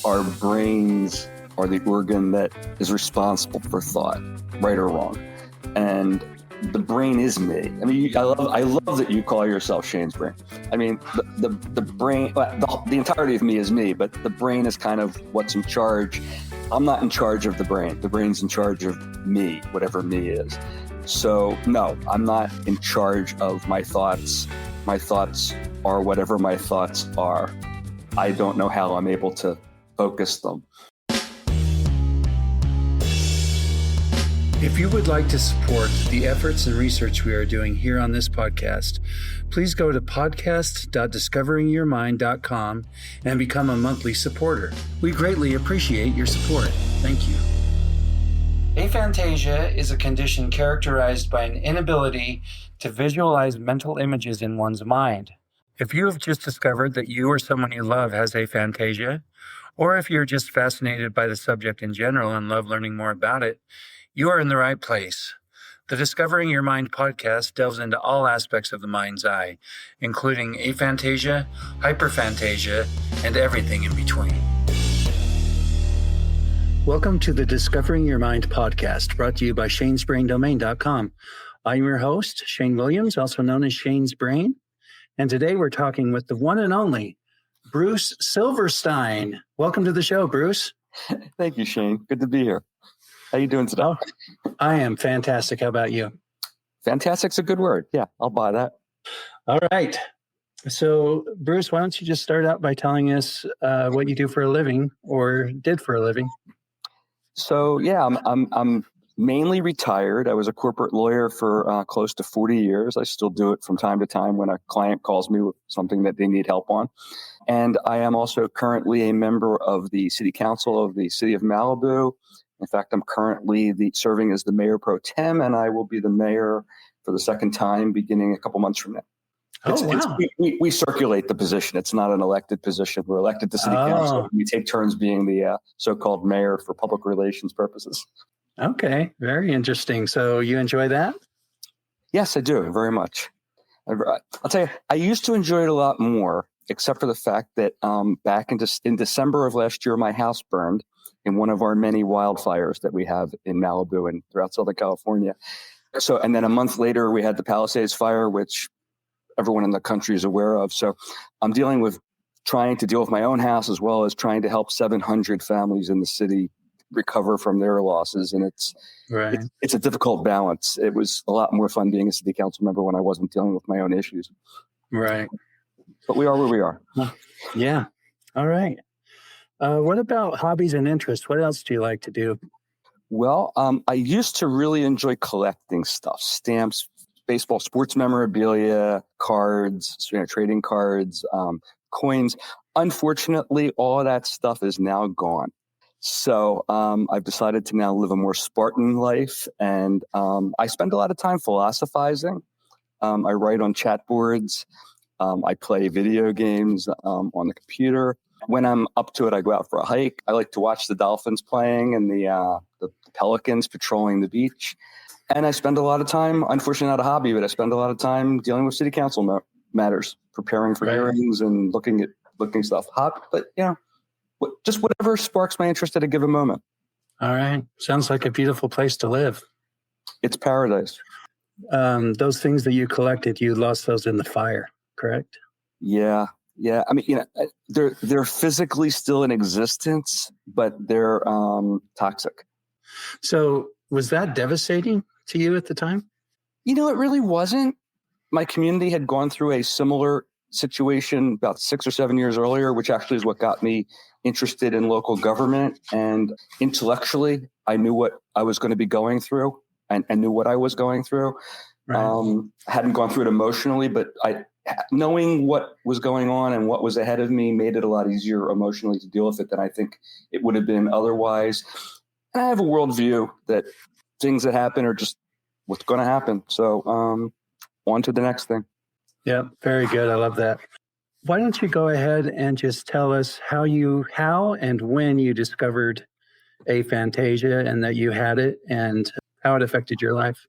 our brains are the organ that is responsible for thought, right or wrong. And the brain is me. I mean, I love that you call yourself Shane's brain. I mean, the brain, the entirety of me is me, but the brain is kind of what's in charge. I'm not in charge of the brain. The brain's in charge of me, whatever me is. So no, I'm not in charge of my thoughts. My thoughts are whatever my thoughts are. I don't know how I'm able to focus them. If you would like to support the efforts and research we are doing here on this podcast, please go to podcast.discoveringyourmind.com and become a monthly supporter. We greatly appreciate your support. Thank you. Aphantasia is a condition characterized by an inability to visualize mental images in one's mind. If you have just discovered that you or someone you love has aphantasia, or if you're just fascinated by the subject in general and love learning more about it, you are in the right place. The Discovering Your Mind podcast delves into all aspects of the mind's eye, including aphantasia, hyperphantasia, and everything in between. Welcome to the Discovering Your Mind podcast, brought to you by shanesbraindomain.com. I'm your host, Shane Williams, also known as Shane's Brain. And today we're talking with the one and only Bruce Silverstein. Welcome to the show, Bruce. Thank you, Shane. Good to be here. How you doing today? Oh, I am fantastic. How about you? Fantastic's a good word. Yeah, I'll buy that. All right. So, Bruce, why don't you just start out by telling us what you do for a living or did for a living? So, yeah, I'm mainly retired. I was a corporate lawyer for close to 40 years. I still do it from time to time when a client calls me with something that they need help on. And I am also currently a member of the City Council of the City of Malibu. In fact, I'm currently serving as the mayor pro tem, and I will be the mayor for the second time beginning a couple months from now. Wow. We circulate the position. It's not an elected position. We're elected to city council. We take turns being the so-called mayor for public relations purposes. Okay, very interesting. So you enjoy that? Yes, I do, very much. I'll tell you, I used to enjoy it a lot more, except for the fact that back in December of last year, my house burned in one of our many wildfires that we have in Malibu and throughout Southern California. So, and then a month later, we had the Palisades fire, which everyone in the country is aware of. So I'm trying to deal with my own house as well as trying to help 700 families in the city recover from their losses. And it's a difficult balance. It was a lot more fun being a city council member when I wasn't dealing with my own issues. Right. But we are where we are. Yeah. All right. What about hobbies and interests? What else do you like to do? Well, I used to really enjoy collecting stuff, stamps, baseball, sports memorabilia, cards, trading cards, coins. Unfortunately, all of that stuff is now gone. So I've decided to now live a more Spartan life, and I spend a lot of time philosophizing. I write on chat boards. I play video games on the computer. When I'm up to it, I go out for a hike. I like to watch the dolphins playing and the pelicans patrolling the beach. And I spend a lot of time, unfortunately not a hobby, but I spend a lot of time dealing with city council matters, preparing for hearings and looking stuff up. But, just whatever sparks my interest at a given moment. All right. Sounds like a beautiful place to live. It's paradise. Those things that you collected, you lost those in the fire, correct? Yeah. Yeah. I mean, they're physically still in existence, but they're toxic. So was that devastating to you at the time? It really wasn't. My community had gone through a similar situation about 6 or 7 years earlier, which actually is what got me interested in local government. And intellectually, I knew what I was going to be going through and knew what I was going through. Right. I hadn't gone through it emotionally, but knowing what was going on and what was ahead of me made it a lot easier emotionally to deal with it than I think it would have been otherwise. And I have a worldview that things that happen are just what's going to happen. So on to the next thing. Yeah, very good. I love that. Why don't you go ahead and just tell us how and when you discovered aphantasia and that you had it and how it affected your life?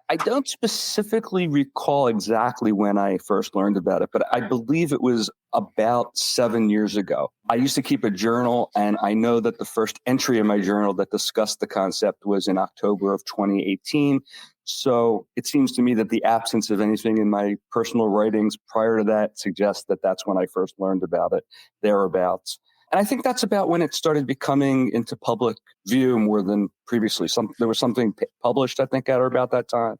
I don't specifically recall exactly when I first learned about it, but I believe it was about 7 years ago. I used to keep a journal, and I know that the first entry in my journal that discussed the concept was in October of 2018. So it seems to me that the absence of anything in my personal writings prior to that suggests that that's when I first learned about it, thereabouts. And I think that's about when it started becoming into public view more than previously. There was something published, I think, at or about that time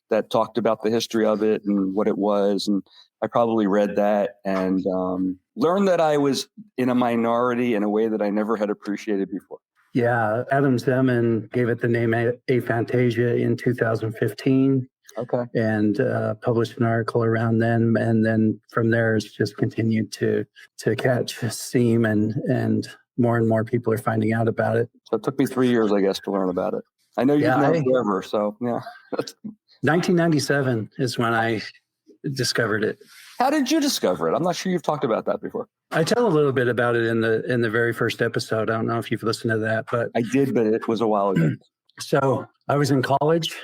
that talked about the history of it and what it was. And I probably read that and learned that I was in a minority in a way that I never had appreciated before. Yeah, Adam Zeman gave it the name Aphantasia in 2015. Okay. And published an article around then, and then from there it's just continued to catch steam, and more people are finding out about it. So it took me 3 years, I guess, to learn about it. I know you've known forever, so yeah. 1997 is when I discovered it. How did you discover it? I'm not sure you've talked about that before. I tell a little bit about it in the very first episode. I don't know if you've listened to that, but I did, but it was a while ago. So I was in college.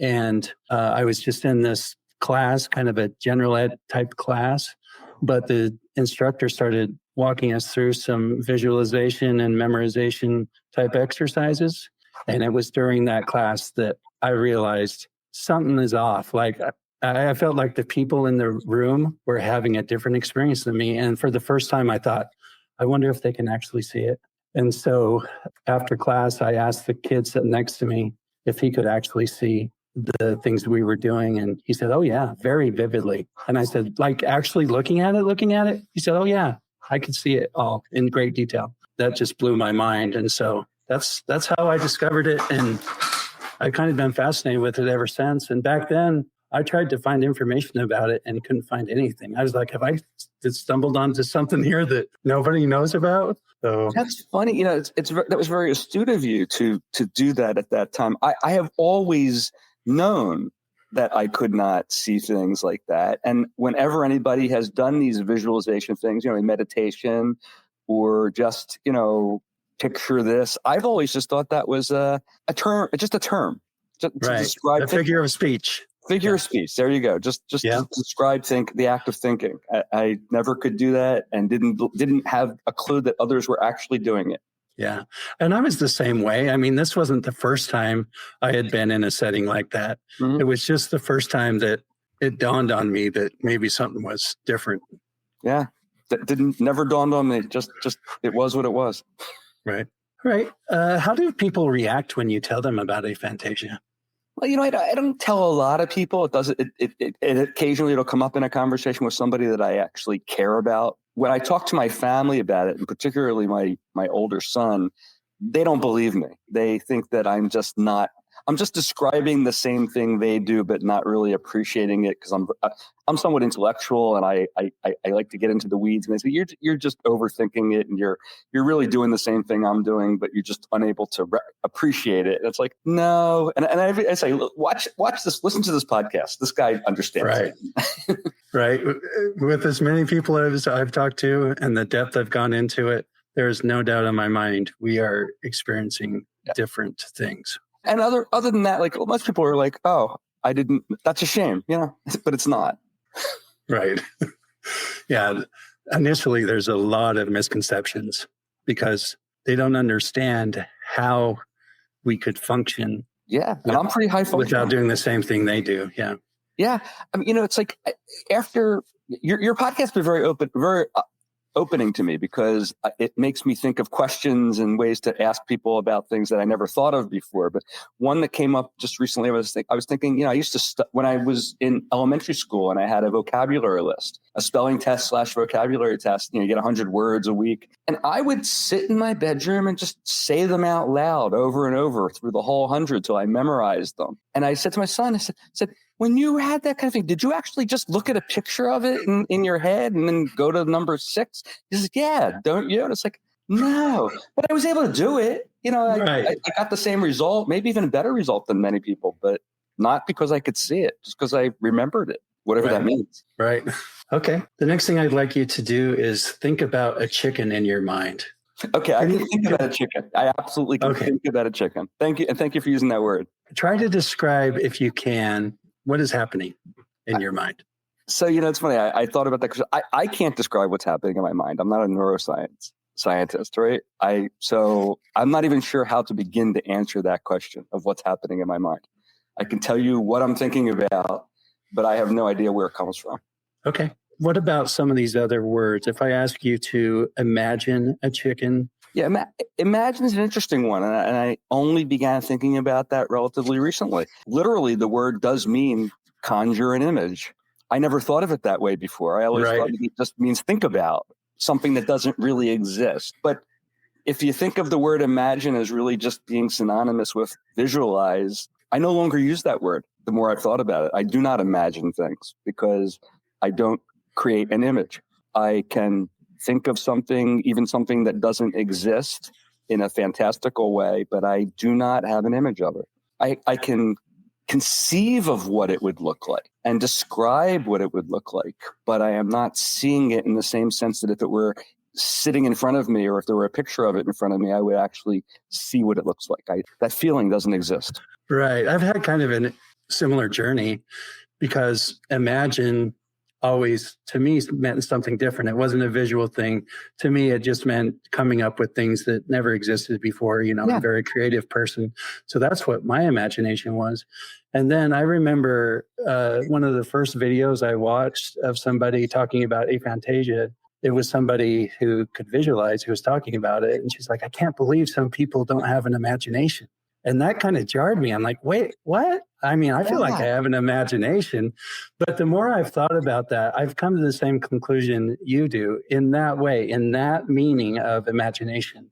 And I was just in this class, kind of a general ed type class, but the instructor started walking us through some visualization and memorization type exercises. And it was during that class that I realized something is off. Like I felt like the people in the room were having a different experience than me. And for the first time, I thought, I wonder if they can actually see it. And so after class, I asked the kid sitting next to me if he could actually see the things we were doing. And he said, oh yeah, very vividly. And I said, like actually looking at it? He said, oh yeah, I could see it all in great detail. That just blew my mind. And so that's how I discovered it. And I've kind of been fascinated with it ever since. And back then I tried to find information about it and couldn't find anything. I was like, have I stumbled onto something here that nobody knows about? So that's funny. You know, that was very astute of you to do that at that time. I have always known that I could not see things like that. And whenever anybody has done these visualization things, in meditation or just, picture this, I've always just thought that was a term, just a term to describe a figure of speech. Figure of speech. There you go. Just to describe the act of thinking. I never could do that and didn't have a clue that others were actually doing it. Yeah. And I was the same way. I mean, this wasn't the first time I had been in a setting like that. Mm-hmm. It was just the first time that it dawned on me that maybe something was different. Yeah. That never dawned on me. Just it was what it was. Right. Right. How do people react when you tell them about aphantasia? Well, I don't tell a lot of people. It occasionally it'll come up in a conversation with somebody that I actually care about. When I talk to my family about it, and particularly my older son, they don't believe me. They think that I'm just describing the same thing they do, but not really appreciating it because I'm somewhat intellectual and I like to get into the weeds. And they say you're just overthinking it, and you're really doing the same thing I'm doing, but you're just unable to appreciate it. And it's like no, and I say, look, watch this, listen to this podcast. This guy understands. Right, right. With as many people as I've talked to and the depth I've gone into it, there is no doubt in my mind we are experiencing different things. And other than that, like most people are like, oh, I didn't, that's a shame, but it's not. Right. Yeah. Initially, there's a lot of misconceptions because they don't understand how we could function. Yeah. And I'm pretty high functioning without doing the same thing they do. Yeah. Yeah. I mean, it's like after your podcast has been very opening to me because it makes me think of questions and ways to ask people about things that I never thought of before. But one that came up just recently, I was thinking, I used to when I was in elementary school and I had a vocabulary list, a spelling test / vocabulary test. You get 100 words a week, and I would sit in my bedroom and just say them out loud over and over through the whole 100 till I memorized them. And I said to my son, I said, when you had that kind of thing, did you actually just look at a picture of it in your head and then go to number 6? He says, yeah, don't you? And it's like, no, but I was able to do it. I got the same result, maybe even a better result than many people, but not because I could see it, just because I remembered it, whatever that means. Right. Okay. The next thing I'd like you to do is think about a chicken in your mind. Okay, I can think about a chicken. I absolutely can think about a chicken. Thank you. And thank you for using that word. Try to describe, if you can, what is happening in your mind. So, it's funny. I thought about that because I can't describe what's happening in my mind. I'm not a neuroscience scientist, right? So I'm not even sure how to begin to answer that question of what's happening in my mind. I can tell you what I'm thinking about, but I have no idea where it comes from. Okay. What about some of these other words? If I ask you to imagine a chicken. Yeah, imagine is an interesting one. And I only began thinking about that relatively recently. Literally, the word does mean conjure an image. I never thought of it that way before. I always thought it just means think about something that doesn't really exist. But if you think of the word imagine as really just being synonymous with visualize, I no longer use that word the more I've thought about it. I do not imagine things because I don't create an image. I can think of something, even something that doesn't exist in a fantastical way, but I do not have an image of it. I can conceive of what it would look like and describe what it would look like, but I am not seeing it in the same sense that if it were sitting in front of me or if there were a picture of it in front of me, I would actually see what it looks like. That feeling doesn't exist. Right. I've had kind of a similar journey because imagine always, to me, meant something different. It wasn't a visual thing. To me, it just meant coming up with things that never existed before. I'm a very creative person. So that's what my imagination was. And then I remember one of the first videos I watched of somebody talking about aphantasia. It was somebody who could visualize, who was talking about it. And she's like, I can't believe some people don't have an imagination. And that kind of jarred me. I'm like, wait, what? I mean, I feel like I have an imagination. But the more I've thought about that, I've come to the same conclusion you do in that way, in that meaning of imagination.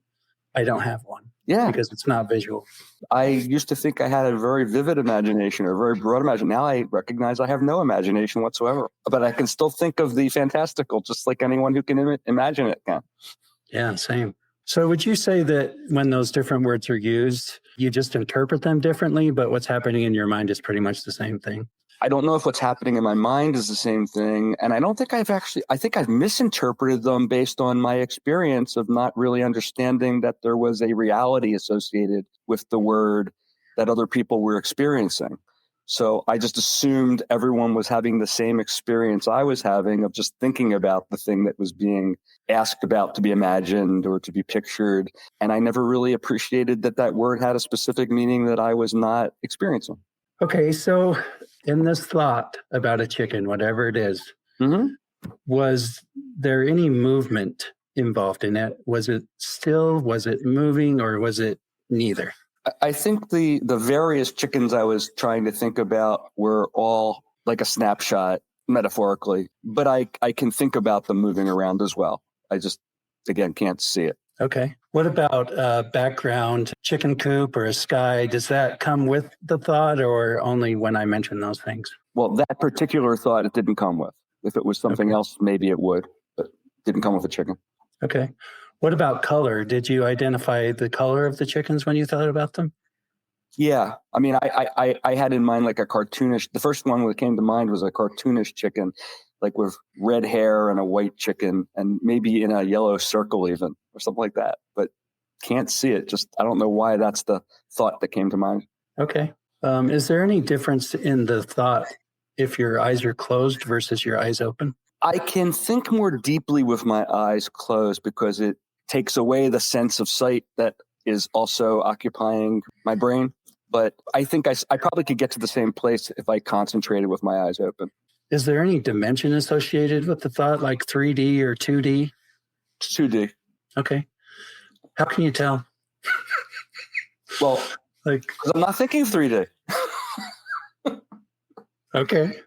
I don't have one. Yeah. Because it's not visual. I used to think I had a very vivid imagination or a very broad imagination. Now I recognize I have no imagination whatsoever. But I can still think of the fantastical, just like anyone who can imagine it can. Yeah, same. So would you say that when those different words are used, you just interpret them differently, but what's happening in your mind is pretty much the same thing? I don't know if what's happening in my mind is the same thing. And I don't think I think I've misinterpreted them based on my experience of not really understanding that there was a reality associated with the word that other people were experiencing. So I just assumed everyone was having the same experience I was having of just thinking about the thing that was being asked about to be imagined or to be pictured. And I never really appreciated that word had a specific meaning that I was not experiencing. Okay, so in this thought about a chicken, whatever it is, was there any movement involved in it? Was it still, was it moving, or was it neither? I think the various chickens I was trying to think about were all like a snapshot, metaphorically, but I can think about them moving around as well. I just, again, can't see it. Okay. What about background, chicken coop or a sky? Does that come with the thought or only when I mention those things? Well, that particular thought it didn't come with. If it was something else, maybe it would, but it didn't come with a chicken. Okay. What about color? Did you identify the color of the chickens when you thought about them? Yeah. I mean, I had in mind like a cartoonish, the first one that came to mind was a cartoonish chicken, like with red hair and a white chicken and maybe in a yellow circle even or something like that. But can't see it. Just, I don't know why that's the thought that came to mind. Okay. Is there any difference in the thought if your eyes are closed versus your eyes open? I can think more deeply with my eyes closed because it takes away the sense of sight that is also occupying my brain. But I think I probably could get to the same place if I concentrated with my eyes open. Is there any dimension associated with the thought, like 3D or 2D? 2D. Okay. How can you tell? Well, because I'm not thinking of 3D. Okay.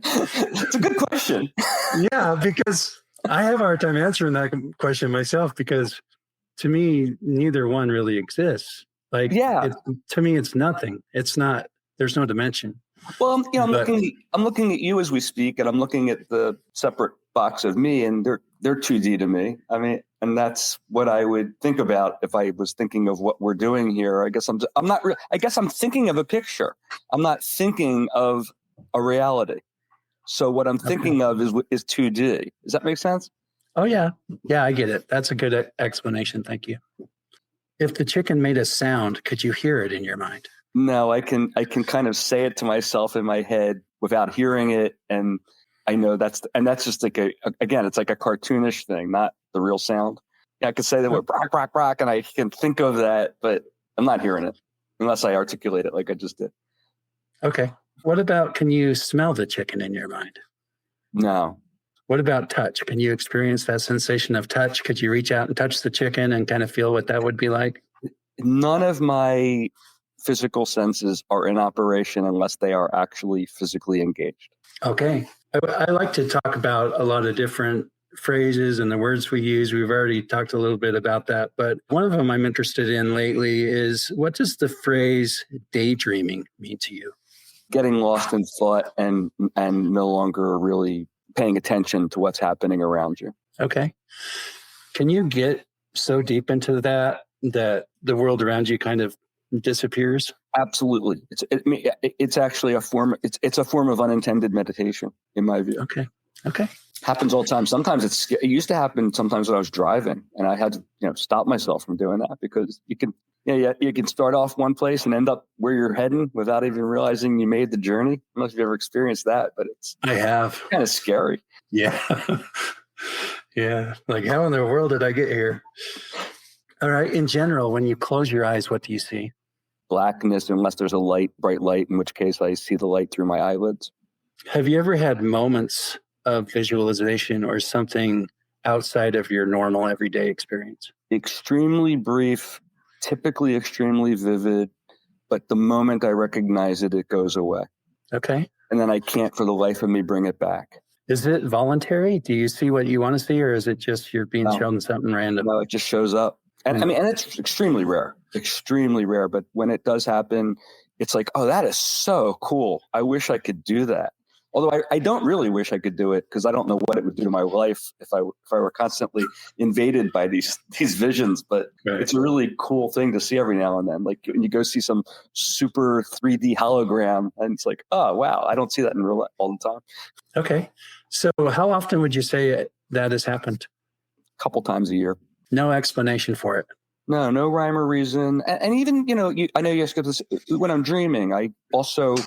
It's a good question. Yeah, because I have a hard time answering that question myself because to me, neither one really exists. To me, it's nothing. It's not, there's no dimension. Well, I'm looking at you as we speak, and I'm looking at the separate box of me, and they're 2D to me. I mean, and that's what I would think about if I was thinking of what we're doing here. I guess I'm thinking of a picture. I'm not thinking of a reality. So what I'm thinking of is 2D. Does that make sense? Oh, yeah. Yeah, I get it. That's a good explanation. Thank you. If the chicken made a sound, could you hear it in your mind? No, I can kind of say it to myself in my head without hearing it, and I know that's just like again, it's like a cartoonish thing, not the real sound. Yeah, I could say the word "brock, brock, brock," and I can think of that, but I'm not hearing it unless I articulate it like I just did. Okay. What about, can you smell the chicken in your mind? No. What about touch? Can you experience that sensation of touch? Could you reach out and touch the chicken and kind of feel what that would be like? None of my physical senses are in operation unless they are actually physically engaged. Okay. I like to talk about a lot of different phrases and the words we use. We've already talked a little bit about that, but one of them I'm interested in lately is, what does the phrase daydreaming mean to you? Getting lost in thought and no longer really paying attention to what's happening around you. Okay. Can you get so deep into that the world around you kind of disappears? Absolutely. It's actually a form. It's a form of unintended meditation, in my view. Okay. Happens all the time. Sometimes it used to happen sometimes when I was driving, and I had to stop myself from doing that, because you can start off one place and end up where you're heading without even realizing you made the journey. I don't know if you've ever experienced that, but I have. Kind of scary. Yeah. Yeah. Like, how in the world did I get here? All right. In general, when you close your eyes, what do you see? Blackness, unless there's a bright light, in which case I see the light through my eyelids. Have you ever had moments of visualization or something outside of your normal everyday experience? Extremely brief, typically extremely vivid, but the moment I recognize it, it goes away. Okay. And then I can't for the life of me bring it back. Is it voluntary? Do you see what you want to see, or is it just you're being shown something random? No, it just shows up. And and it's extremely rare, but when it does happen, it's like, oh, that is so cool. I wish I could do that. Although I don't really wish I could do it, because I don't know what it would do to my life if I were constantly invaded by these visions. But It's a really cool thing to see every now and then. Like when you go see some super 3D hologram, and it's like, oh, wow, I don't see that in real life all the time. Okay. So how often would you say that has happened? A couple times a year. No explanation for it. No rhyme or reason. And even, I know you asked this, when I'm dreaming, I also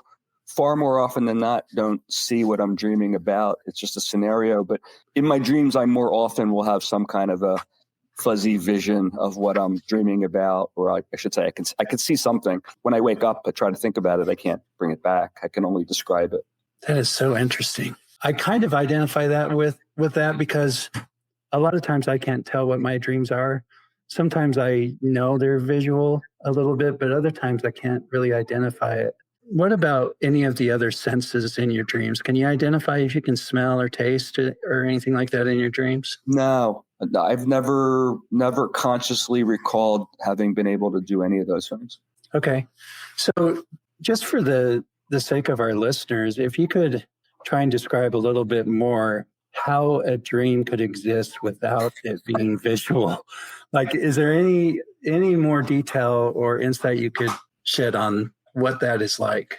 far more often than not don't see what I'm dreaming about. It's just a scenario. But in my dreams, I more often will have some kind of a fuzzy vision of what I'm dreaming about, or I should say I can see something. When I wake up, I try to think about it. I can't bring it back. I can only describe it. That is so interesting. I kind of identify that with that, because a lot of times I can't tell what my dreams are. Sometimes I know they're visual a little bit, but other times I can't really identify it. What about any of the other senses in your dreams? Can you identify if you can smell or taste it or anything like that in your dreams? No, I've never consciously recalled having been able to do any of those things. Okay. So just for the sake of our listeners, if you could try and describe a little bit more how a dream could exist without it being visual. Like, is there any more detail or insight you could shed on what that is like?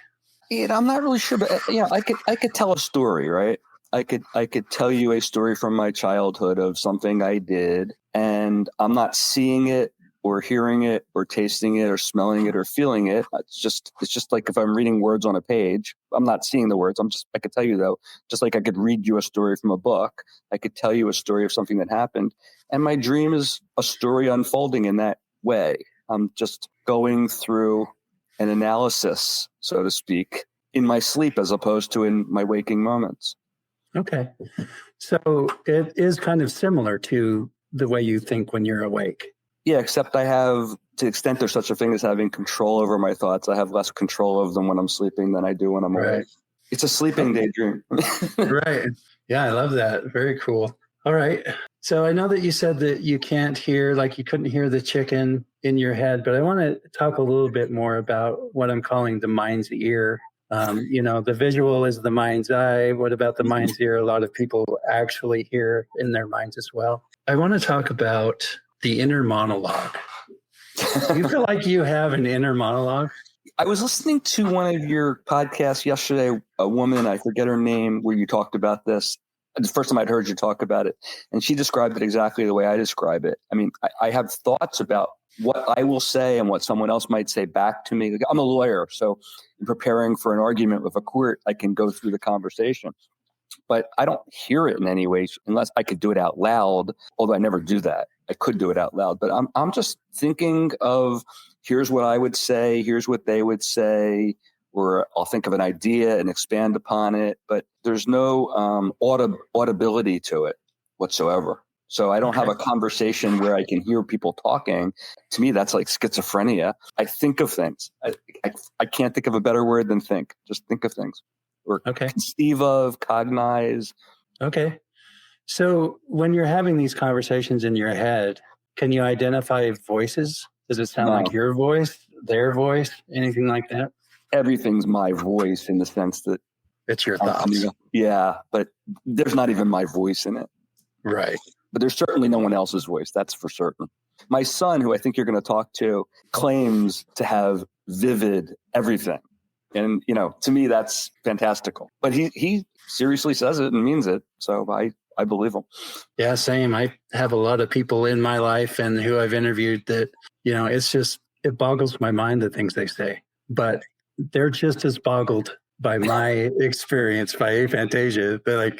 Yeah, I'm not really sure, but I could tell a story, right? I could tell you a story from my childhood of something I did, and I'm not seeing it or hearing it or tasting it or smelling it or feeling it. It's just like if I'm reading words on a page, I'm not seeing the words. I could tell you though, just like I could read you a story from a book, I could tell you a story of something that happened. And my dream is a story unfolding in that way. I'm just going through an analysis, so to speak, in my sleep as opposed to in my waking moments. Okay. So it is kind of similar to the way you think when you're awake. Yeah, except I have, to the extent there's such a thing as having control over my thoughts, I have less control over them when I'm sleeping than I do when I'm awake. It's a sleeping daydream. Right. Yeah, I love that. Very cool. All right. So I know that you said that you can't hear, like you couldn't hear the chicken in your head, but I want to talk a little bit more about what I'm calling the mind's ear. The visual is the mind's eye. What about the mind's ear? A lot of people actually hear in their minds as well. I want to talk about the inner monologue. Do you feel like you have an inner monologue? I was listening to one of your podcasts yesterday, a woman, I forget her name, where you talked about this. the first time I'd heard you talk about it, and she described it exactly the way I describe it. I mean, I have thoughts about what I will say and what someone else might say back to me. Like, I'm a lawyer, so in preparing for an argument with a court, I can go through the conversation. But I don't hear it in any way unless I could do it out loud, although I never do that. I could do it out loud, but I'm just thinking of, here's what I would say, here's what they would say, or I'll think of an idea and expand upon it, but there's no audibility to it whatsoever. So I don't have a conversation where I can hear people talking. To me, that's like schizophrenia. I think of things. I can't think of a better word than think. Just think of things. Or conceive of, cognize. Okay. So when you're having these conversations in your head, can you identify voices? Does it sound like your voice, their voice, anything like that? Everything's my voice in the sense that it's your thoughts. Yeah, but there's not even my voice in it. Right. But there's certainly no one else's voice. That's for certain. My son, who I think you're going to talk to, claims to have vivid everything. And, to me, that's fantastical. But he seriously says it and means it. So I believe him. Yeah, same. I have a lot of people in my life and who I've interviewed that, it boggles my mind the things they say. But they're just as boggled by my experience by aphantasia that I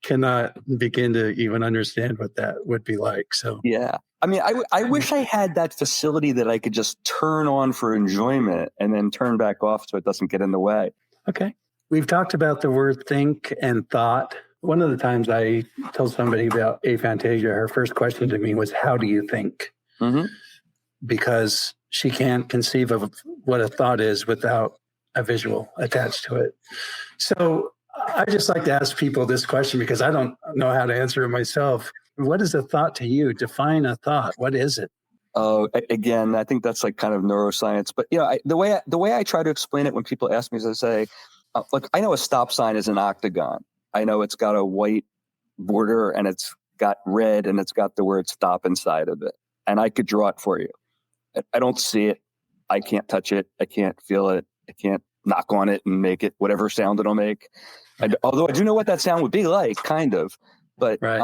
cannot begin to even understand what that would be like. So, yeah. I mean, I wish I had that facility that I could just turn on for enjoyment and then turn back off so it doesn't get in the way. Okay. We've talked about the word think and thought. One of the times I told somebody about aphantasia, her first question to me was, how do you think? Mm-hmm. Because she can't conceive of what a thought is without a visual attached to it. So I just like to ask people this question because I don't know how to answer it myself. What is a thought to you? Define a thought. What is it? Oh, again, I think that's like kind of neuroscience. But the way I try to explain it when people ask me is I say, look, I know a stop sign is an octagon. I know it's got a white border and it's got red and it's got the word stop inside of it. And I could draw it for you. I don't see it. I can't touch it. I can't feel it. I can't knock on it and make it whatever sound it'll make. Although I do know what that sound would be like, kind of. But, right.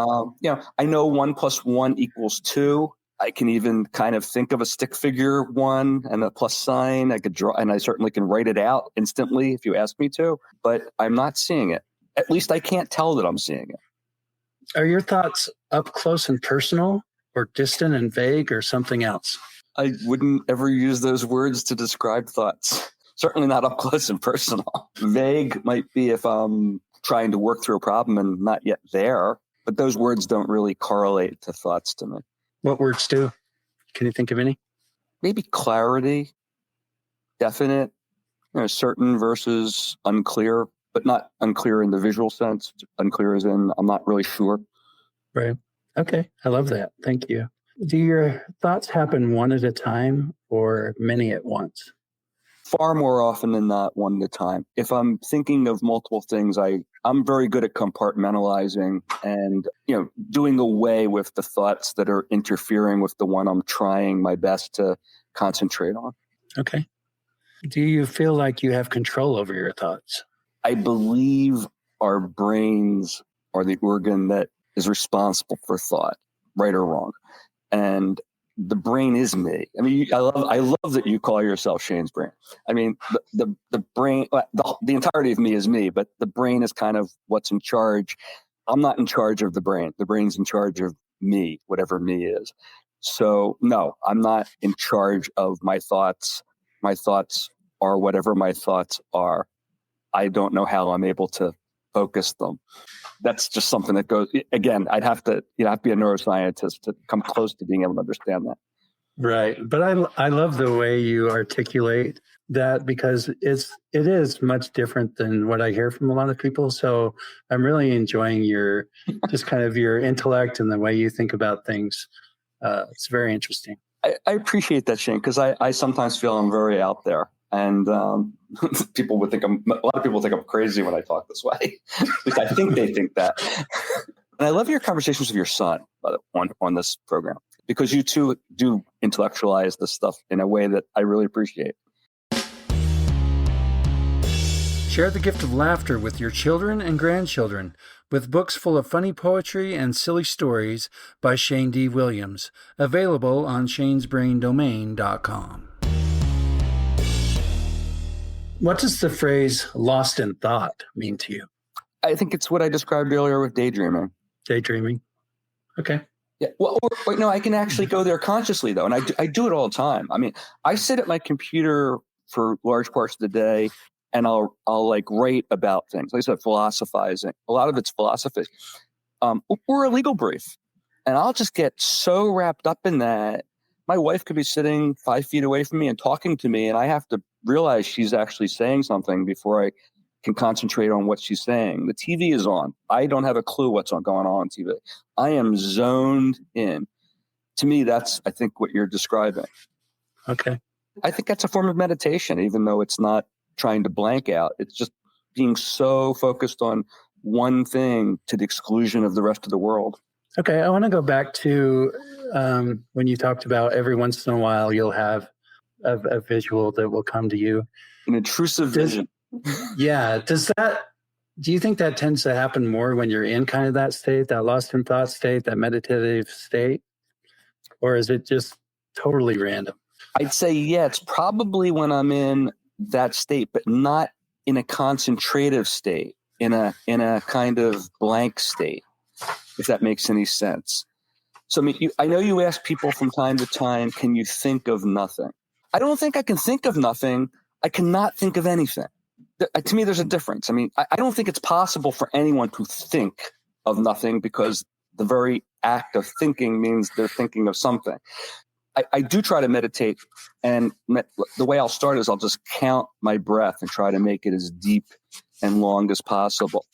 I know 1 + 1 = 2. I can even kind of think of a stick figure 1 and a plus sign. I could draw, and I certainly can write it out instantly if you ask me to, but I'm not seeing it. At least I can't tell that I'm seeing it. Are your thoughts up close and personal or distant and vague or something else? I wouldn't ever use those words to describe thoughts. Certainly not up close and personal. Vague might be if I'm trying to work through a problem and not yet there, but those words don't really correlate to thoughts to me. What words do? Can you think of any? Maybe clarity, definite, certain versus unclear, but not unclear in the visual sense. Unclear as in I'm not really sure. Right. Okay. I love that. Thank you. Do your thoughts happen one at a time or many at once? Far more often than not, one at a time. If I'm thinking of multiple things, I'm very good at compartmentalizing and, doing away with the thoughts that are interfering with the one I'm trying my best to concentrate on. Okay. Do you feel like you have control over your thoughts? I believe our brains are the organ that is responsible for thought, right or wrong. And the brain is me. I mean, I love that you call yourself Shane's brain. I mean, the brain, the entirety of me is me, but the brain is kind of what's in charge. I'm not in charge of the brain. The brain's in charge of me, whatever me is. So no, I'm not in charge of my thoughts. My thoughts are whatever my thoughts are. I don't know how I'm able to focus them. That's just something that goes, again, I'd have to be a neuroscientist to come close to being able to understand that. Right. But I love the way you articulate that because it is much different than what I hear from a lot of people. So I'm really enjoying your just kind of your intellect and the way you think about things. It's very interesting. I appreciate that, Shane, because I sometimes feel I'm very out there. And people would think a lot of people think I'm crazy when I talk this way. At least I think they think that. And I love your conversations with your son on this program because you two do intellectualize this stuff in a way that I really appreciate. Share the gift of laughter with your children and grandchildren with books full of funny poetry and silly stories by Shane D. Williams, available on shanesbraindomain.com. What does the phrase lost in thought mean to you? I think it's what I described earlier with daydreaming. Daydreaming. Okay. Yeah. Well, or no, I can actually go there consciously, though. And I do it all the time. I mean, I sit at my computer for large parts of the day, and I'll like write about things. Like I said, philosophizing. A lot of it's philosophy, or a legal brief. And I'll just get so wrapped up in that. My wife could be sitting 5 feet away from me and talking to me, and I have to realize she's actually saying something before I can concentrate on what she's saying. The TV is on. I don't have a clue what's going on TV. I am zoned in. To me, that's, I think, what you're describing. Okay. I think that's a form of meditation, even though it's not trying to blank out. It's just being so focused on one thing to the exclusion of the rest of the world. Okay. I want to go back to when you talked about every once in a while you'll have a visual that will come to you. An intrusive vision. Yeah. Do you think that tends to happen more when you're in kind of that state, that lost in thought state, that meditative state? Or is it just totally random? I'd say, yeah, it's probably when I'm in that state, but not in a concentrative state, in a kind of blank state, if that makes any sense. So I know you ask people from time to time, can you think of nothing? I don't think I can think of nothing. I cannot think of anything. To me, there's a difference. I mean, I don't think it's possible for anyone to think of nothing, because the very act of thinking means they're thinking of something. I do try to meditate, and the way I'll start is I'll just count my breath and try to make it as deep and long as possible.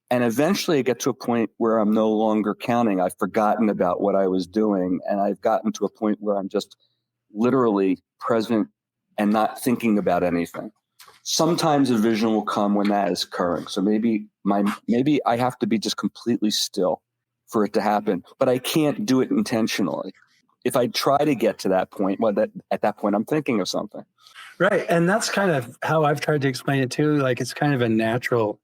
And eventually I get to a point where I'm no longer counting. I've forgotten about what I was doing, and I've gotten to a point where I'm just literally present and not thinking about anything. Sometimes a vision will come when that is occurring. So maybe I have to be just completely still for it to happen, but I can't do it intentionally. If I try to get to that point, at that point I'm thinking of something. Right. And that's kind of how I've tried to explain it too. Like, it's kind of a natural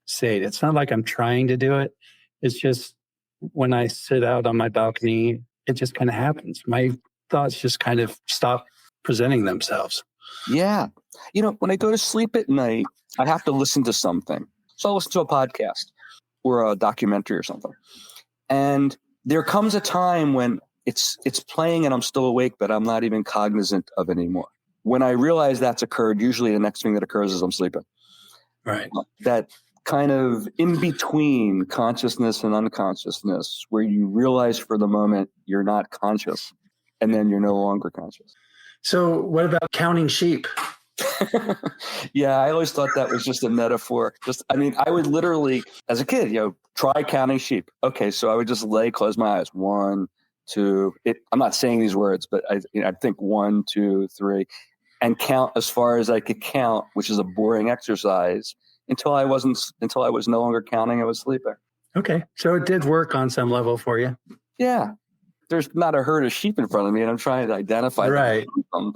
state. It's not like I'm trying to do it. It's just when I sit out on my balcony, it just kind of happens. My thoughts just kind of stop presenting themselves. Yeah. When I go to sleep at night, I have to listen to something. So I'll listen to a podcast or a documentary or something. And there comes a time when it's playing and I'm still awake, but I'm not even cognizant of it anymore. When I realize that's occurred, usually the next thing that occurs is I'm sleeping. Right. That kind of in between consciousness and unconsciousness, where you realize for the moment you're not conscious, and then you're no longer conscious. So what about counting sheep? Yeah, I always thought that was just a metaphor. I would literally, as a kid, try counting sheep. Okay, so I would just close my eyes. 1, 2. I'm not saying these words, but I'd think 1, 2, 3, and count as far as I could count, which is a boring exercise, until I was no longer counting. I was sleeping. Okay, so it did work on some level for you. Yeah. There's not a herd of sheep in front of me, and I'm trying to identify them,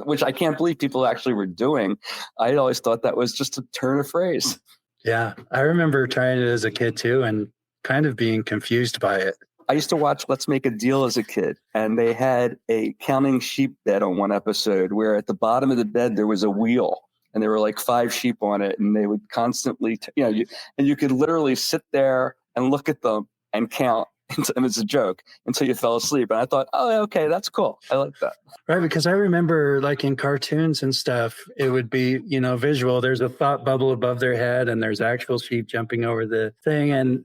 which I can't believe people actually were doing. I always thought that was just a turn of phrase. Yeah, I remember trying it as a kid too, and kind of being confused by it. I used to watch Let's Make a Deal as a kid, and they had a counting sheep bed on one episode where at the bottom of the bed there was a wheel, and there were like 5 sheep on it, and they would constantly, you could literally sit there and look at them and count. And it's a joke until you fell asleep. And I thought, oh, okay, that's cool. I like that. Right. Because I remember like in cartoons and stuff, it would be, visual. There's a thought bubble above their head and there's actual sheep jumping over the thing. And,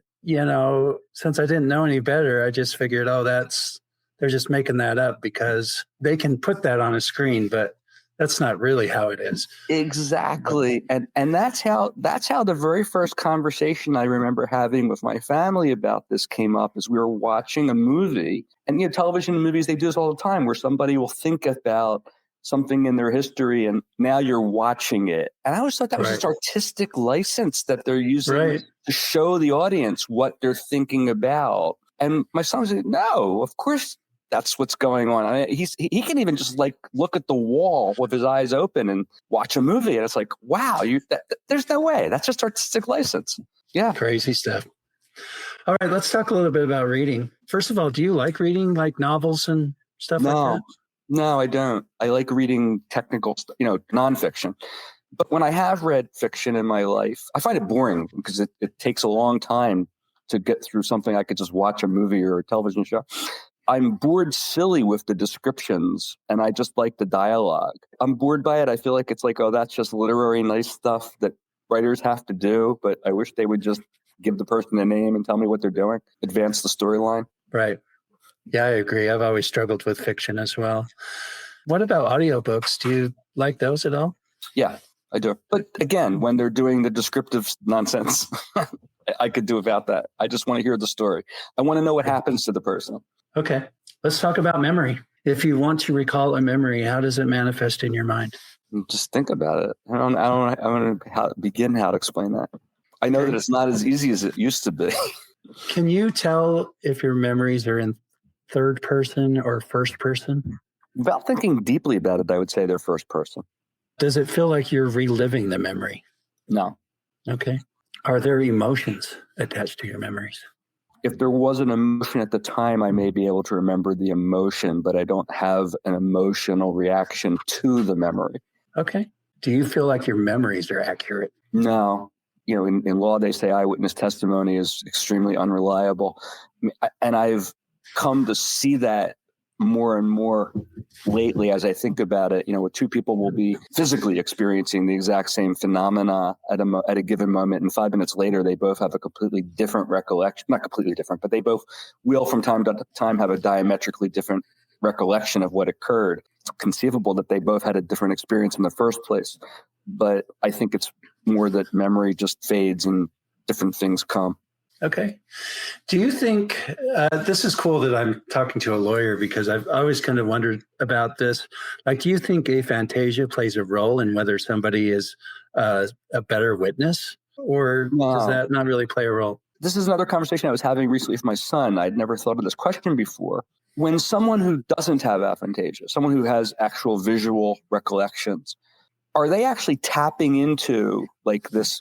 since I didn't know any better, I just figured, they're just making that up because they can put that on a screen, but that's not really how it is. Exactly. And that's how the very first conversation I remember having with my family about this came up, as we were watching a movie. And television movies, they do this all the time, where somebody will think about something in their history and now you're watching it. And I always thought that was just artistic license that they're using to show the audience what they're thinking about. And my son said, no, of course that's what's going on. He can even just like look at the wall with his eyes open and watch a movie, and it's like, wow, there's no way. That's just artistic license. Yeah, crazy stuff. All right, let's talk a little bit about reading. First of all, do you like reading like novels and stuff like that? No, I don't. I like reading technical, nonfiction. But when I have read fiction in my life, I find it boring because it takes a long time to get through something I could just watch a movie or a television show. I'm bored silly with the descriptions, and I just like the dialogue. I'm bored by it. I feel like it's like, oh, that's just literary nice stuff that writers have to do, but I wish they would just give the person a name and tell me what they're doing, advance the storyline. Right. Yeah, I agree. I've always struggled with fiction as well. What about audiobooks? Do you like those at all? Yeah, I do. But again, when they're doing the descriptive nonsense, I could do without that. I just want to hear the story. I want to know what happens to the person. Okay. Let's talk about memory. If you want to recall a memory, how does it manifest in your mind? Just think about it. I don't know how to explain that. I know that it's not as easy as it used to be. Can you tell if your memories are in third person or first person? Without thinking deeply about it, I would say they're first person. Does it feel like you're reliving the memory? No. Okay. Are there emotions attached to your memories? If there was an emotion at the time, I may be able to remember the emotion, but I don't have an emotional reaction to the memory. Okay. Do you feel like your memories are accurate? No. In law, they say eyewitness testimony is extremely unreliable. And I've come to see that more and more lately as I think about it. Where two people will be physically experiencing the exact same phenomena at a given moment, and 5 minutes later, they both have a completely different recollection. Not completely different, but they both will from time to time have a diametrically different recollection of what occurred. It's conceivable that they both had a different experience in the first place, but I think it's more that memory just fades and different things come. Okay. Do you think, this is cool that I'm talking to a lawyer because I've always kind of wondered about this. Like, do you think aphantasia plays a role in whether somebody is a better witness, or does that not really play a role? This is another conversation I was having recently with my son. I'd never thought of this question before. When someone who doesn't have aphantasia, someone who has actual visual recollections, are they actually tapping into like this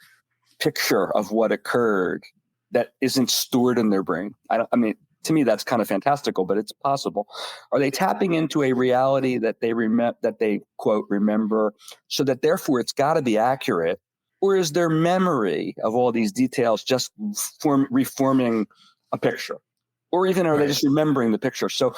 picture of what occurred that isn't stored in their brain? To me, that's kind of fantastical, but it's possible. Are they tapping into a reality that they quote remember, so that therefore it's got to be accurate, or is their memory of all these details just reforming a picture, or even are they just remembering the picture? So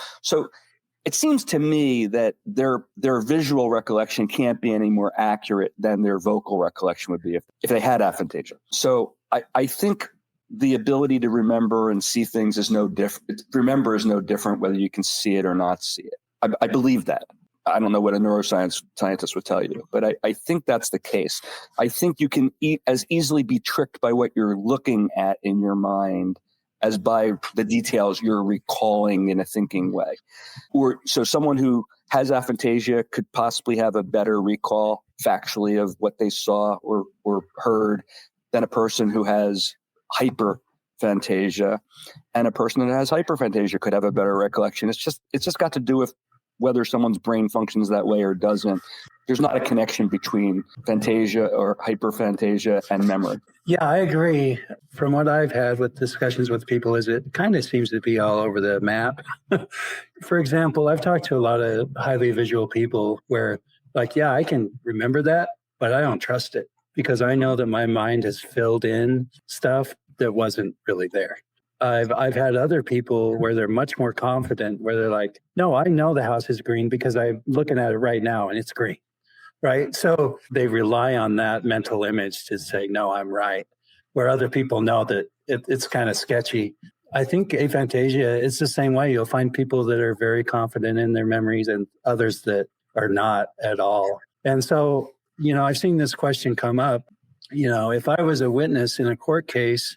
it seems to me that their visual recollection can't be any more accurate than their vocal recollection would be if they had aphantasia. So I think the ability to remember and see things is no different. Remember is no different whether you can see it or not see it. I believe that. I don't know what a neuroscience scientist would tell you, but I think that's the case. I think you can as easily be tricked by what you're looking at in your mind as by the details you're recalling in a thinking way. So someone who has aphantasia could possibly have a better recall factually of what they saw or heard than a person who has hyperphantasia, and a person that has hyperphantasia could have a better recollection. It's just got to do with whether someone's brain functions that way or doesn't. There's not a connection between phantasia or hyperphantasia and memory. Yeah, I agree. From what I've had with discussions with people, is it kind of seems to be all over the map. For example, I've talked to a lot of highly visual people where, like, yeah, I can remember that, but I don't trust it because I know that my mind has filled in stuff that wasn't really there. I've had other people where they're much more confident, where they're like, no, I know the house is green because I'm looking at it right now and it's green, right? So they rely on that mental image to say, no, I'm right, where other people know that it's kind of sketchy. I think aphantasia is the same way. You'll find people that are very confident in their memories and others that are not at all. And so, I've seen this question come up. If I was a witness in a court case,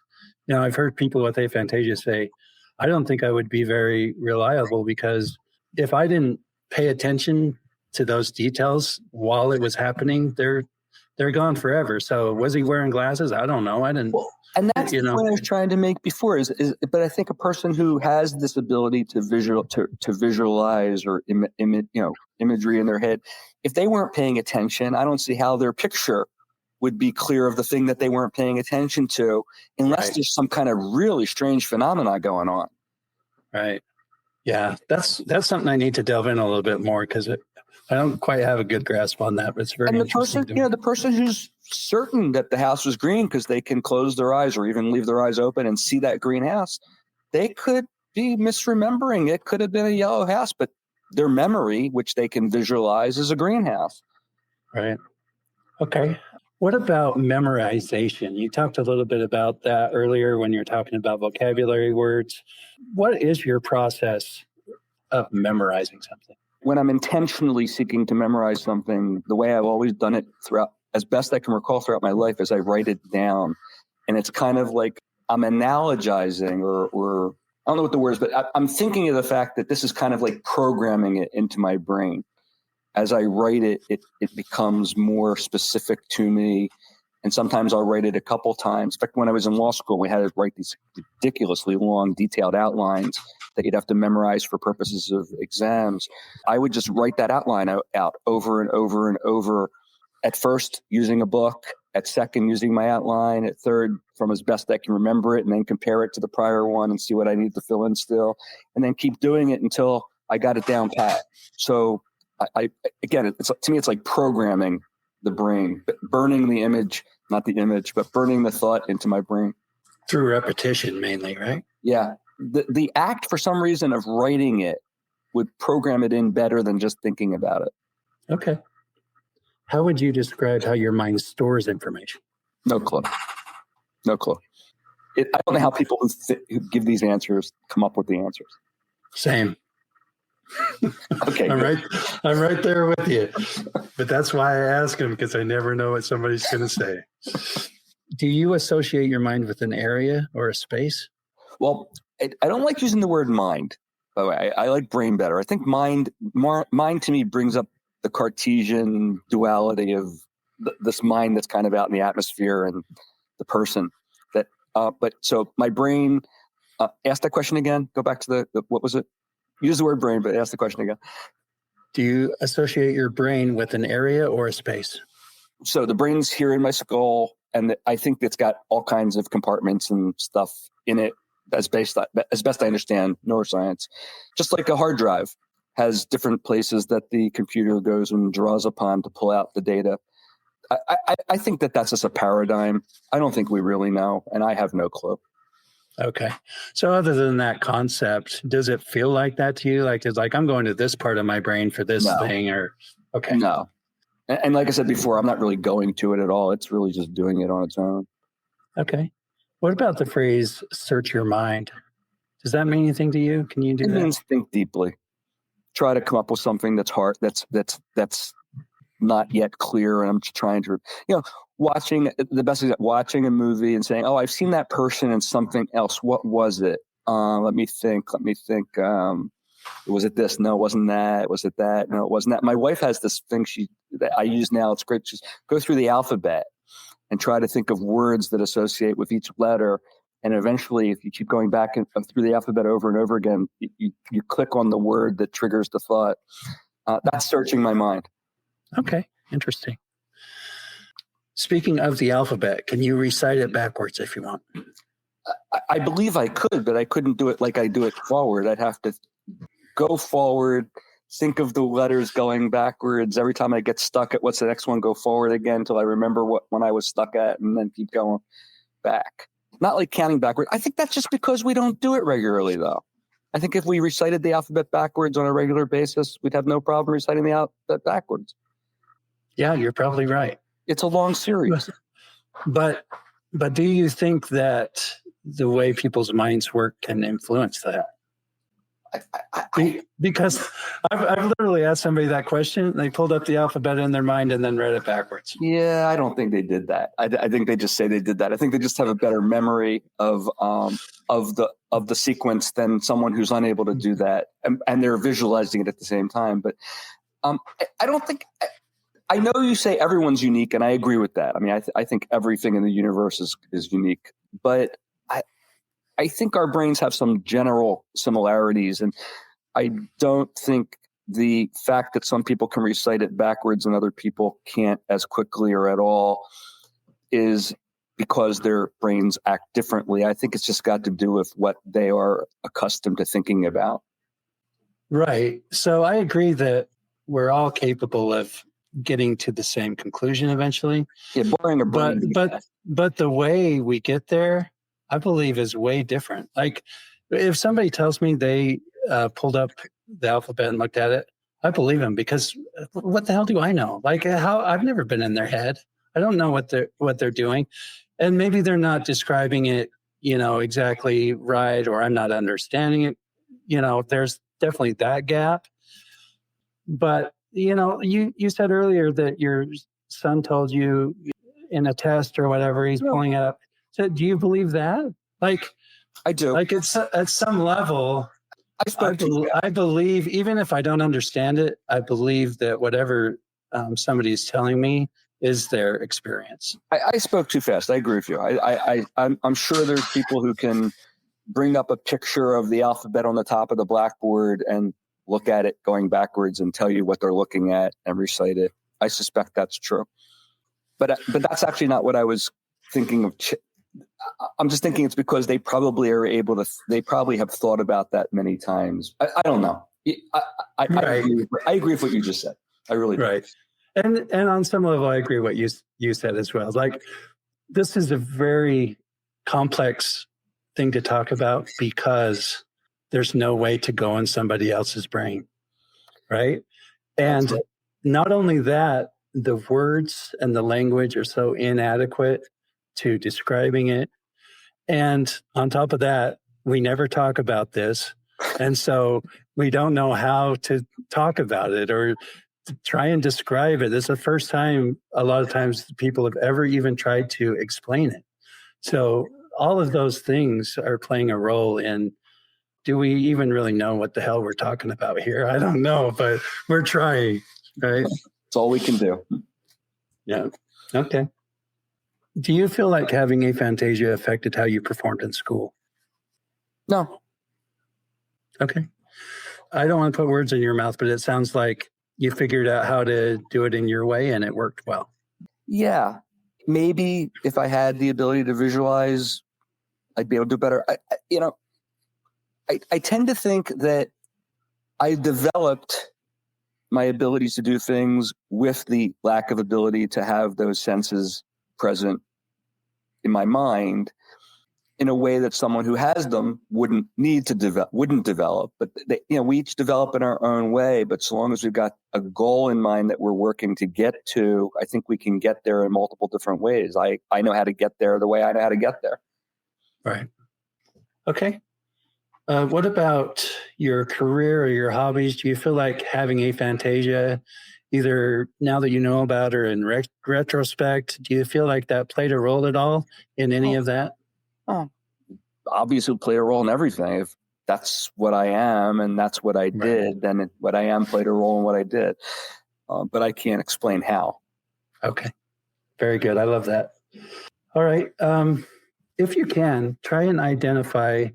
I've heard people with aphantasia say, I don't think I would be very reliable because if I didn't pay attention to those details while it was happening, they're they're gone forever. So was he wearing glasses? I don't know. I didn't. Well, and that's the point I was trying to make before. But I think a person who has this ability to visualize or imagery in their head, if they weren't paying attention, I don't see how their picture would be clear of the thing that they weren't paying attention to, unless there's some kind of really strange phenomena going on. Right. Yeah, that's something I need to delve in a little bit more, because I don't quite have a good grasp on that. But it's very interesting. The person who's certain that the house was green because they can close their eyes or even leave their eyes open and see that green house, they could be misremembering. It could have been a yellow house, but their memory, which they can visualize, is a green house. Right. Okay. What about memorization? You talked a little bit about that earlier when you're talking about vocabulary words. What is your process of memorizing something? When I'm intentionally seeking to memorize something, the way I've always done it throughout, as best I can recall throughout my life, is I write it down. And it's kind of like I'm analogizing or I don't know what the word is, but I'm thinking of the fact that this is kind of like programming it into my brain. As I write it, it becomes more specific to me. And sometimes I'll write it a couple times. In fact, when I was in law school, we had to write these ridiculously long, detailed outlines that you'd have to memorize for purposes of exams. I would just write that outline out over and over and over. At first, using a book. At second, using my outline. At third, from as best I can remember it, and then compare it to the prior one and see what I need to fill in still. And then keep doing it until I got it down pat. So again, to me, it's like programming the brain, burning the image, not the image, but burning the thought into my brain. Through repetition mainly, right? Yeah. The act, for some reason, of writing it would program it in better than just thinking about it. Okay. How would you describe how your mind stores information? No clue. I don't know how people who give these answers come up with the answers. Same. Okay. I'm right there with you. But that's why I ask them, because I never know what somebody's going to say. Do you associate your mind with an area or a space? Well, I don't like using the word mind. By the way, I like brain better. I think mind to me brings up the Cartesian duality of this mind that's kind of out in the atmosphere and the person. But so my brain. Ask that question again. Go back to the what was it? Use the word brain, but ask the question again. Do you associate your brain with an area or a space? So the brain's here in my skull, and I think it's got all kinds of compartments and stuff in it, as best I understand neuroscience. Just like a hard drive has different places that the computer goes and draws upon to pull out the data. I think that's just a paradigm. I don't think we really know, and I have no clue. Okay. So other than that concept, does it feel like that to you? Like it's like I'm going to this part of my brain for this thing, or okay. No. And like I said before, I'm not really going to it at all. It's really just doing it on its own. Okay. What about the phrase search your mind? Does that mean anything to you? Can you do that? It means think deeply. Try to come up with something that's hard, that's not yet clear. And I'm just trying to, watching a movie and saying, oh, I've seen that person in something else. What was it? Let me think. Was it this? No, it wasn't that. Was it that? No, it wasn't that. My wife has this thing that I use now. It's great. Just go through the alphabet and try to think of words that associate with each letter. And eventually, if you keep going back through the alphabet over and over again, you click on the word that triggers the thought. That's searching my mind. Okay, interesting. Speaking of the alphabet, can you recite it backwards if you want? I believe I could, but I couldn't do it like I do it forward. I'd have to go forward, think of the letters going backwards. Every time I get stuck at what's the next one, go forward again until I remember what one I was stuck at, and then keep going back. Not like counting backward. I think that's just because we don't do it regularly, though. I think if we recited the alphabet backwards on a regular basis, we'd have no problem reciting the alphabet backwards. Yeah, you're probably right. It's a long series. But do you think that the way people's minds work can influence that? Because I've literally asked somebody that question. They pulled up the alphabet in their mind and then read it backwards. Yeah, I don't think they did that. I think they just say they did that. I think they just have a better memory of the sequence than someone who's unable to do that, and they're visualizing it at the same time. But I don't think I know you say everyone's unique, and I agree with that. I mean, I think everything in the universe is unique, but I think our brains have some general similarities, and I don't think the fact that some people can recite it backwards and other people can't as quickly or at all is because their brains act differently. I think it's just got to do with what they are accustomed to thinking about. Right. So I agree that we're all capable of getting to the same conclusion eventually. Yeah, boring a brain. But the way we get there, I believe, is way different. Like if somebody tells me they pulled up the alphabet and looked at it, I believe them, because what the hell do I know? Like how I've never been in their head. I don't know what they're doing. And maybe they're not describing it, exactly right, or I'm not understanding it. There's definitely that gap. But, you said earlier that your son told you in a test or whatever, he's pulling it up. So do you believe that? Like, I do. Like it's at some level, I believe, even if I don't understand it, I believe that whatever somebody's telling me is their experience. I spoke too fast. I agree with you. I'm sure there's people who can bring up a picture of the alphabet on the top of the blackboard and look at it going backwards and tell you what they're looking at and recite it. I suspect that's true. But that's actually not what I was thinking of. I'm just thinking it's because they probably are able to, they probably have thought about that many times. I don't know. I agree with what you just said. I really do. Right. And on some level, I agree what you said as well. Like, this is a very complex thing to talk about because there's no way to go in somebody else's brain, right? And not only that, the words and the language are so inadequate to describing it. And on top of that, we never talk about this. And so we don't know how to talk about it or to try and describe it. This is the first time a lot of times people have ever even tried to explain it. So all of those things are playing a role in, do we even really know what the hell we're talking about here? I don't know, but we're trying, right? That's all we can do. Yeah. Okay. Do you feel like having aphantasia affected how you performed in school? No. Okay. I don't want to put words in your mouth, but it sounds like you figured out how to do it in your way and it worked well. Yeah. Maybe if I had the ability to visualize, I'd be able to do better. I tend to think that I developed my abilities to do things with the lack of ability to have those senses present in my mind in a way that someone who has them wouldn't develop. But we each develop in our own way. But so long as we've got a goal in mind that we're working to get to, I think we can get there in multiple different ways. I know how to get there the way I know how to get there. Right. Okay. What about your career or your hobbies? Do you feel like having aphantasia, either now that you know about or in retrospect, do you feel like that played a role at all in any of that? Obviously played a role in everything. If that's what I am and that's what I did, then what I am played a role in what I did. But I can't explain how. Okay. Very good. I love that. All right. If you can, try and identify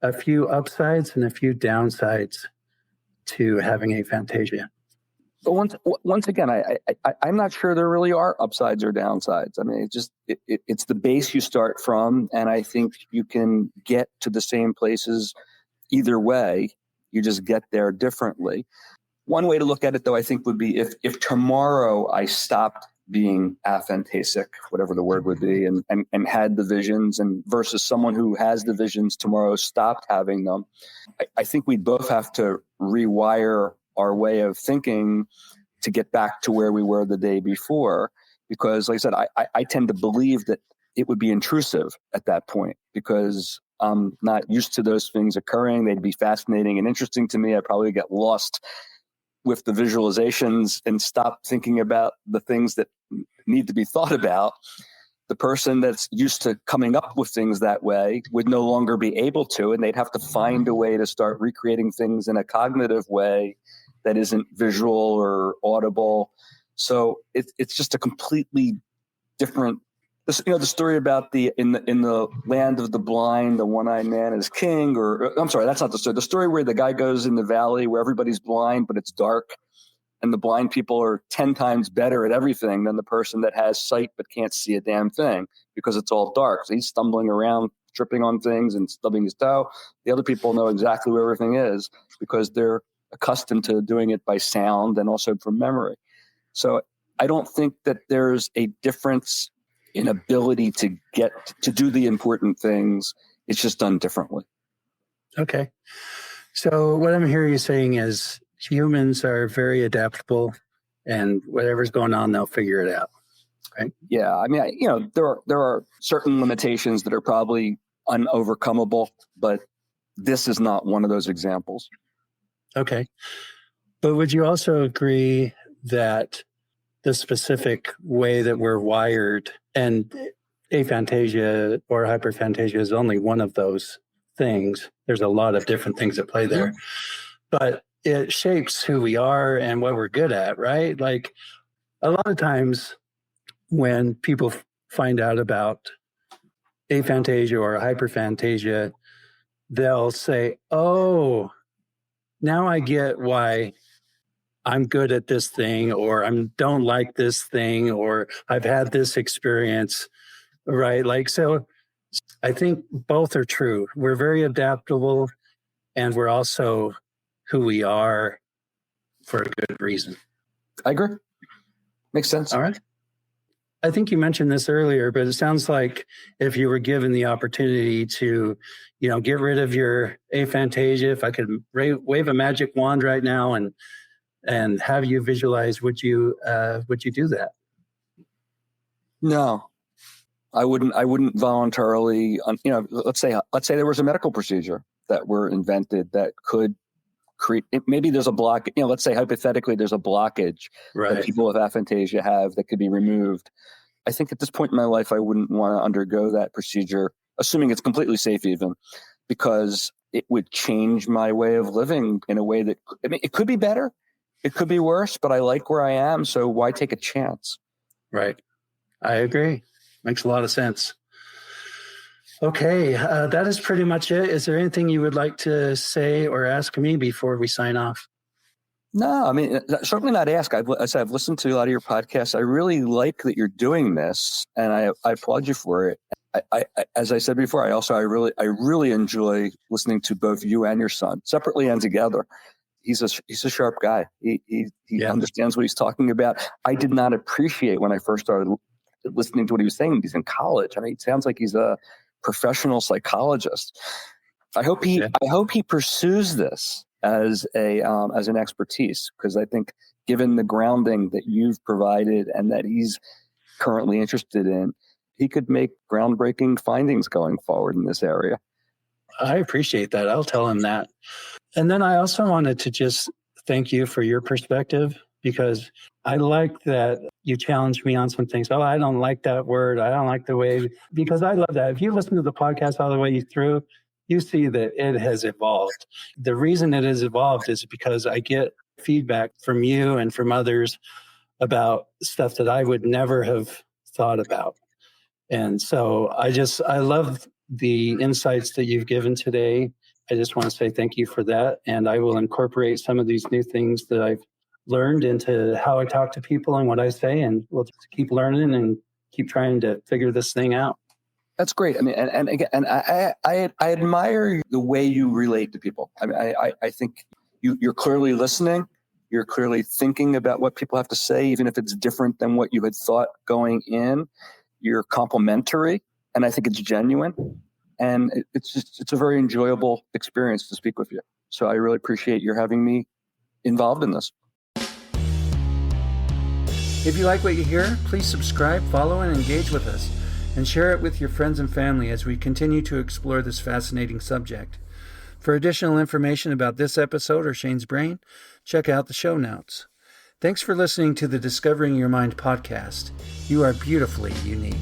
a few upsides and a few downsides to having aphantasia. But once again, I'm not sure there really are upsides or downsides. I mean, it's the base you start from, and I think you can get to the same places either way. You just get there differently. One way to look at it, though, I think would be if tomorrow I stopped being aphantasic, whatever the word would be, and had the visions, and versus someone who has the visions tomorrow stopped having them. I think we'd both have to rewire our way of thinking to get back to where we were the day before. Because like I said, I tend to believe that it would be intrusive at that point because I'm not used to those things occurring. They'd be fascinating and interesting to me. I'd probably get lost with the visualizations and stop thinking about the things that need to be thought about. The person that's used to coming up with things that way would no longer be able to, and they'd have to find a way to start recreating things in a cognitive way that isn't visual or audible. So it's just a completely different. The story about in the land of the blind, the one-eyed man is king. Or I'm sorry, that's not the story. The story where the guy goes in the valley where everybody's blind, but it's dark, and the blind people are 10 times better at everything than the person that has sight but can't see a damn thing because it's all dark. So he's stumbling around, tripping on things and stubbing his toe. The other people know exactly where everything is because they're accustomed to doing it by sound and also from memory. So I don't think that there's a difference in ability to get to do the important things. It's just done differently. Okay. So what I'm hearing you saying is humans are very adaptable, and whatever's going on, they'll figure it out. Right? Yeah. I mean, there are certain limitations that are probably unovercomable, but this is not one of those examples. Okay. But would you also agree that the specific way that we're wired, and aphantasia or hyperphantasia is only one of those things. There's a lot of different things at play there, but it shapes who we are and what we're good at, right? Like a lot of times when people find out about aphantasia or hyperphantasia, they'll say, oh, now I get why I'm good at this thing, or I don't like this thing, or I've had this experience, right? Like, so I think both are true. We're very adaptable, and we're also who we are for a good reason. I agree. Makes sense. All right. I think you mentioned this earlier, but it sounds like if you were given the opportunity to, get rid of your aphantasia, if I could wave a magic wand right now and have you visualize, would you do that? No, I wouldn't voluntarily. Let's say there was a medical procedure that were invented that could create. Maybe there's a block. Let's say hypothetically there's a blockage that people with aphantasia have that could be removed. I think at this point in my life, I wouldn't want to undergo that procedure, assuming it's completely safe, even because it would change my way of living in a way that it could be better. It could be worse, but I like where I am, so why take a chance? Right. I agree. Makes a lot of sense. Okay, that is pretty much it. Is there anything you would like to say or ask me before we sign off? No, I mean, certainly not ask. I've listened to a lot of your podcasts. I really like that you're doing this, and I applaud you for it. I as I said before, I really enjoy listening to both you and your son, separately and together. He's a sharp guy. He understands what he's talking about. I did not appreciate when I first started listening to what he was saying. He's in college. I mean, it sounds like he's a professional psychologist. I hope he pursues this as an expertise, because I think given the grounding that you've provided and that he's currently interested in, he could make groundbreaking findings going forward in this area. I appreciate that. I'll tell him that. And then I also wanted to just thank you for your perspective, because I like that you challenged me on some things. Oh, I don't like that word. I don't like the way, because I love that. If you listen to the podcast all the way through, you see that it has evolved. The reason it has evolved is because I get feedback from you and from others about stuff that I would never have thought about. And so I love the insights that you've given today. I just want to say thank you for that. And I will incorporate some of these new things that I've learned into how I talk to people and what I say. And we'll just keep learning and keep trying to figure this thing out. That's great. I mean, and again, and I admire the way you relate to people. I mean, I think you're clearly listening. You're clearly thinking about what people have to say, even if it's different than what you had thought going in. You're complimentary, and I think it's genuine. And it's a very enjoyable experience to speak with you. So I really appreciate your having me involved in this. If you like what you hear, please subscribe, follow, and engage with us, and share it with your friends and family as we continue to explore this fascinating subject. For additional information about this episode or Shane's Brain, check out the show notes. Thanks for listening to the Discovering Your Mind podcast. You are beautifully unique.